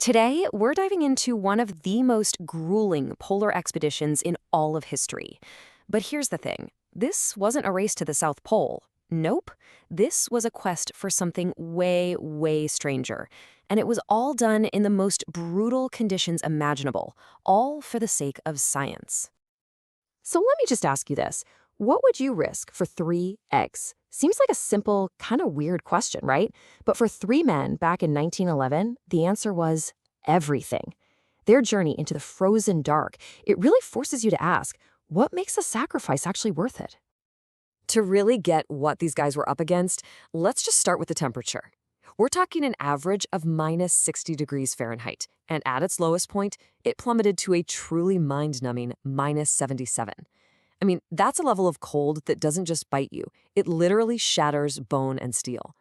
Today, we're diving into one of the most grueling polar expeditions in all of history. But here's the thing. This wasn't a race to the South Pole. Nope. This was a quest for something way, way stranger. And it was all done in the most brutal conditions imaginable, all for the sake of science. So let me just ask you this. What would you risk for 3 eggs? Seems like a simple, kind of weird question, right? But for 3 men back in 1911, the answer was everything. Their journey into the frozen dark, it really forces you to ask, what makes a sacrifice actually worth it? To really get what these guys were up against, let's just start with the temperature. We're talking an average of minus 60 degrees Fahrenheit, and at its lowest point, it plummeted to a truly mind-numbing minus 77. I mean, that's a level of cold that doesn't just bite you. It literally shatters bone and steel.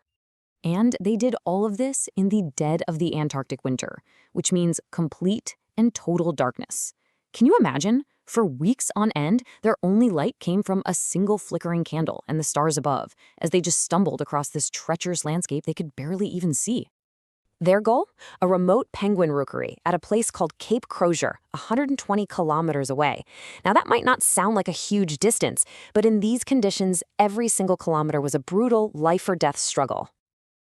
And they did all of this in the dead of the Antarctic winter, which means complete and total darkness. Can you imagine? For weeks on end, their only light came from a single flickering candle and the stars above, as they just stumbled across this treacherous landscape they could barely even see. Their goal? A remote penguin rookery at a place called Cape Crozier, 120 kilometers away. Now, that might not sound like a huge distance, but in these conditions, every single kilometer was a brutal life-or-death struggle.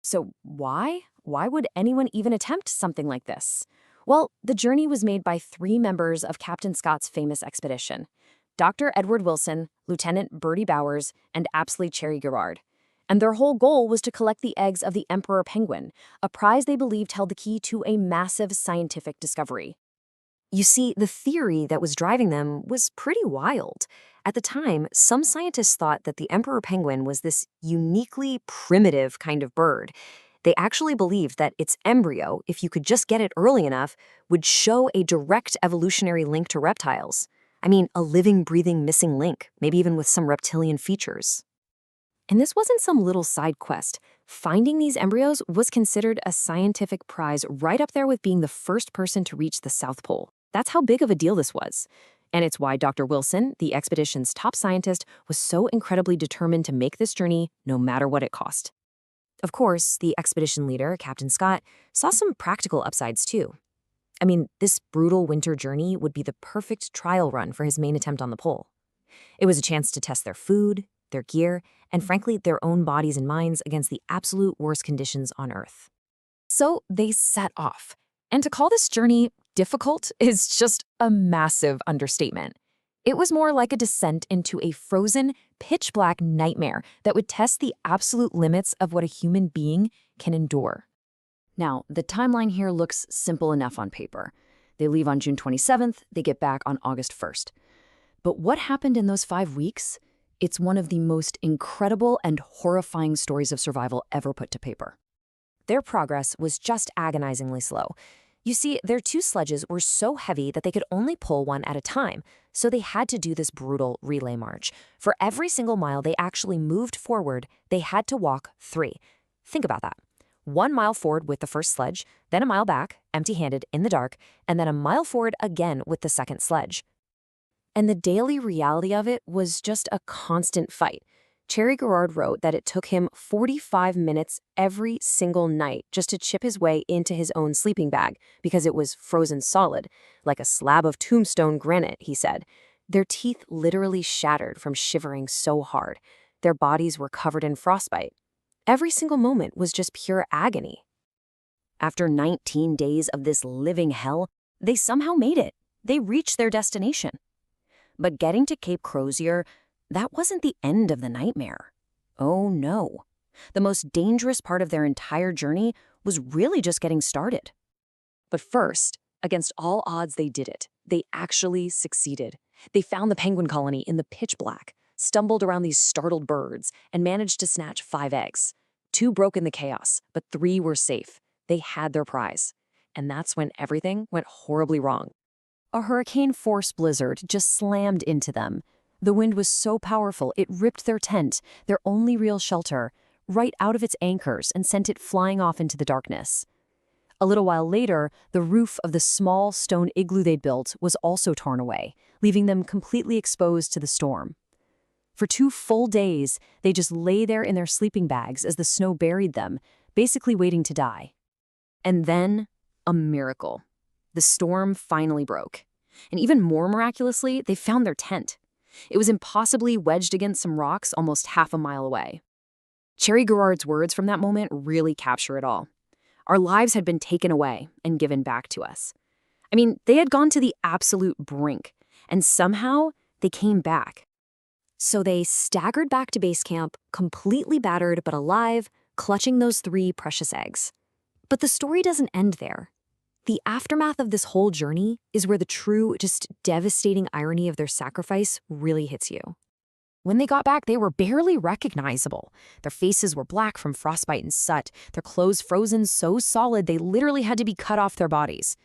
So why? Why would anyone even attempt something like this? Well, the journey was made by 3 members of Captain Scott's famous expedition: Dr. Edward Wilson, Lieutenant Bertie Bowers, and Apsley Garrard. And their whole goal was to collect the eggs of the emperor penguin, a prize they believed held the key to a massive scientific discovery. You see, the theory that was driving them was pretty wild. At the time, some scientists thought that the emperor penguin was this uniquely primitive kind of bird. They actually believed that its embryo, if you could just get it early enough, would show a direct evolutionary link to reptiles. I mean, a living, breathing, missing link, maybe even with some reptilian features. And this wasn't some little side quest. Finding these embryos was considered a scientific prize right up there with being the first person to reach the South Pole. That's how big of a deal this was. And it's why Dr. Wilson, the expedition's top scientist, was so incredibly determined to make this journey no matter what it cost. Of course, the expedition leader, Captain Scott, saw some practical upsides too. I mean, this brutal winter journey would be the perfect trial run for his main attempt on the pole. It was a chance to test their food, their gear, and frankly, their own bodies and minds against the absolute worst conditions on Earth. So they set off. And to call this journey difficult is just a massive understatement. It was more like a descent into a frozen, pitch-black nightmare that would test the absolute limits of what a human being can endure. Now, the timeline here looks simple enough on paper. They leave on June 27th, they get back on August 1st. But what happened in those 5 weeks? It's one of the most incredible and horrifying stories of survival ever put to paper. Their progress was just agonizingly slow. You see, their 2 sledges were so heavy that they could only pull one at a time, so they had to do this brutal relay march. For every single mile they actually moved forward, they had to walk 3. Think about that. 1 mile forward with the first sledge, then a mile back, empty-handed in the dark, and then a mile forward again with the second sledge. And the daily reality of it was just a constant fight. Garrard wrote that it took him 45 minutes every single night just to chip his way into his own sleeping bag because it was frozen solid, like a slab of tombstone granite, he said. Their teeth literally shattered from shivering so hard. Their bodies were covered in frostbite. Every single moment was just pure agony. After 19 days of this living hell, they somehow made it. They reached their destination. But getting to Cape Crozier, that wasn't the end of the nightmare. Oh no. The most dangerous part of their entire journey was really just getting started. But first, against all odds, they did it. They actually succeeded. They found the penguin colony in the pitch black, stumbled around these startled birds, and managed to snatch 5 eggs. 2 broke in the chaos, but 3 were safe. They had their prize. And that's when everything went horribly wrong. A hurricane-force blizzard just slammed into them. The wind was so powerful it ripped their tent, their only real shelter, right out of its anchors and sent it flying off into the darkness. A little while later, the roof of the small stone igloo they'd built was also torn away, leaving them completely exposed to the storm. For 2 full days, they just lay there in their sleeping bags as the snow buried them, basically waiting to die. And then A miracle. The storm finally broke. And even more miraculously, they found their tent. It was impossibly wedged against some rocks almost half a mile away. Cherry Garrard's words from that moment really capture it all. Our lives had been taken away and given back to us. I mean, they had gone to the absolute brink, and somehow they came back. So they staggered back to base camp, completely battered but alive, clutching those 3 precious eggs. But the story doesn't end there. The aftermath of this whole journey is where the true, just devastating irony of their sacrifice really hits you. When they got back, they were barely recognizable. Their faces were black from frostbite and soot, their clothes frozen so solid they literally had to be cut off their bodies.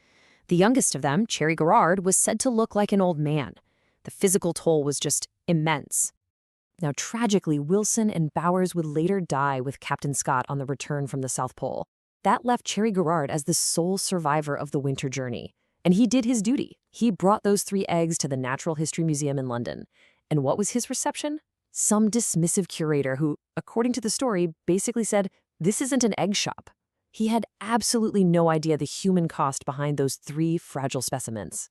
The youngest of them, Cherry Garrard, was said to look like an old man. The physical toll was just immense. Now, tragically, Wilson and Bowers would later die with Captain Scott on the return from the South Pole. That left Cherry Garrard as the sole survivor of the winter journey. And he did his duty. He brought those 3 eggs to the Natural History Museum in London. And what was his reception? Some dismissive curator who, according to the story, basically said, "This isn't an egg shop." He had absolutely no idea the human cost behind those 3 fragile specimens.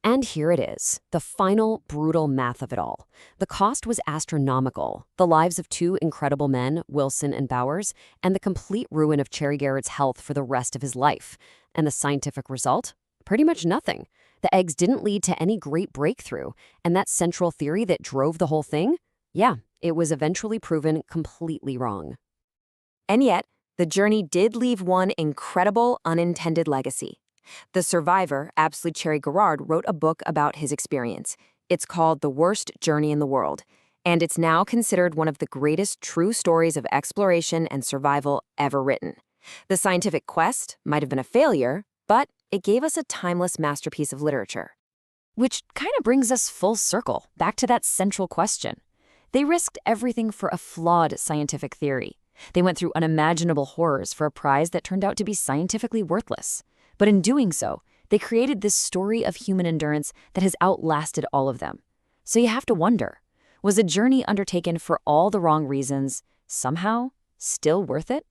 And here it is, the final brutal math of it all. The cost was astronomical. The lives of 2 incredible men, Wilson and Bowers, and the complete ruin of Cherry Garrard's health for the rest of his life. And the scientific result? Pretty much nothing. The eggs didn't lead to any great breakthrough, and that central theory that drove the whole thing? Yeah, it was eventually proven completely wrong. And yet, the journey did leave one incredible unintended legacy. The survivor, Apsley Cherry Garrard, wrote a book about his experience. It's called The Worst Journey in the World, and it's now considered one of the greatest true stories of exploration and survival ever written. The scientific quest might have been a failure, but it gave us a timeless masterpiece of literature. Which kind of brings us full circle, back to that central question. They risked everything for a flawed scientific theory. They went through unimaginable horrors for a prize that turned out to be scientifically worthless. But in doing so, they created this story of human endurance that has outlasted all of them. So you have to wonder, was a journey undertaken for all the wrong reasons somehow still worth it?